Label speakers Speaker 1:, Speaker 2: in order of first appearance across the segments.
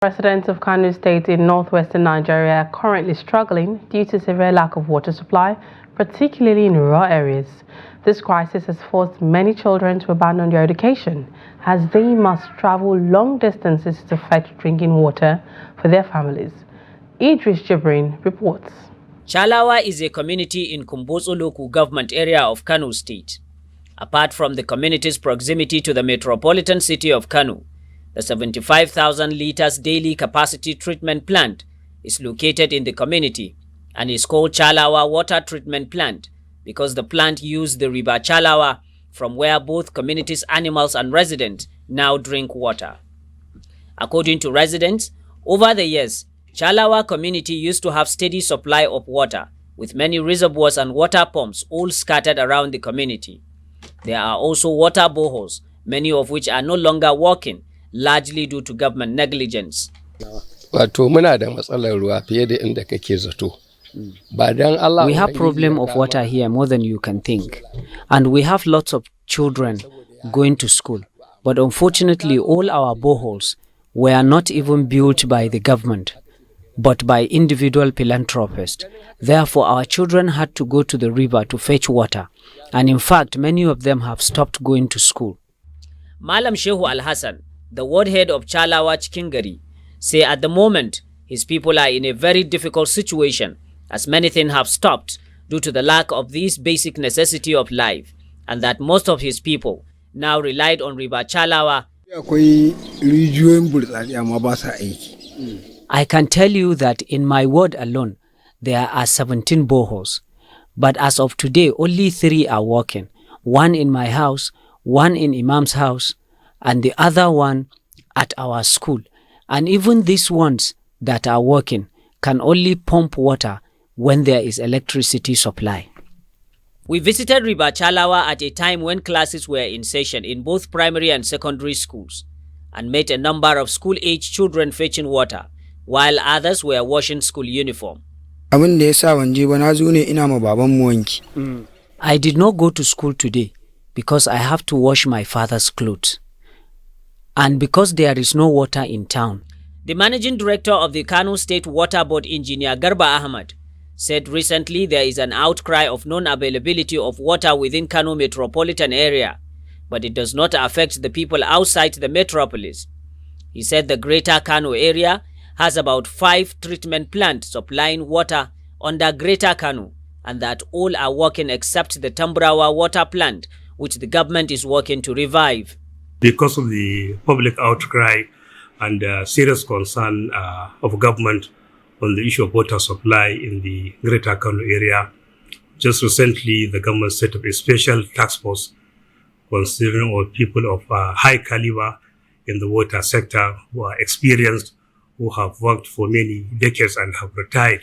Speaker 1: Residents of Kano State in northwestern Nigeria are currently struggling due to severe lack of water supply, particularly in rural areas. This crisis has forced many children to abandon their education as they must travel long distances to fetch drinking water for their families. Idris Jibrin reports.
Speaker 2: Chalawa is a community in Kumbotso local government area of Kano State. Apart from the community's proximity to the metropolitan city of Kano, the 75,000 liters daily capacity treatment plant is located in the community and is called Chalawa Water Treatment Plant because the plant uses the river Chalawa from where both communities' animals and residents now drink water. According to residents, over the years, Chalawa community used to have steady supply of water with many reservoirs and water pumps all scattered around the community. There are also water boreholes, many of which are no longer working, largely due to government negligence.
Speaker 3: We have problem
Speaker 4: of water here more than you can think, and we have lots of children going to school, but unfortunately all our boreholes were not even built by the government, but by individual philanthropists. Therefore, our children had to go to the river to fetch water, and in fact, many of them have stopped going to school.
Speaker 2: Malam Shehu Al-Hassan, the ward head of Chalawa Chikingari, say at the moment, his people are in a very difficult situation as many things have stopped due to the lack of this basic necessity of life, and that most of his people now relied on River Chalawa.
Speaker 4: I can tell you that in my ward alone, there are 17 boreholes, but as of today, only 3 are working. One in my house, one in Imam's house, and the other one at our school. And even these ones that are working can only pump water when there is electricity supply.
Speaker 2: We visited River Chalawa at a time when classes were in session in both primary and secondary schools and met a number of school-age children fetching water, while others were washing school uniform.
Speaker 4: I did not go to school today because I have to wash my father's clothes, and because there is no water in town.
Speaker 2: The managing director of the Kano State Water Board, Engineer Garba Ahmad, said recently there is an outcry of non-availability of water within Kano metropolitan area, but it does not affect the people outside the metropolis. He said the greater Kano area has about 5 treatment plants supplying water under Greater Kano, and that all are working except the Tambrawa water plant, which the government is working to revive.
Speaker 5: Because of the public outcry and serious concern of government on the issue of water supply in the Greater Kano area, just recently the government set up a special task force considering all people of high caliber in the water sector who are experienced, who have worked for many decades and have retired,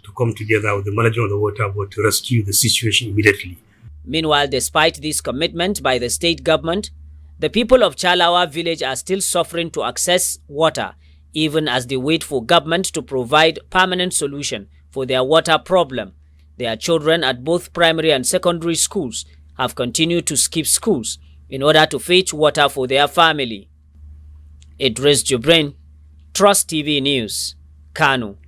Speaker 5: to come together with the management of the water board to rescue the situation immediately.
Speaker 2: Meanwhile, despite this commitment by the state government, the people of Chalawa village are still suffering to access water, even as they wait for government to provide permanent solution for their water problem. Their children at both primary and secondary schools have continued to skip schools in order to fetch water for their family. Idris Jibrin, Trust TV News, Kano.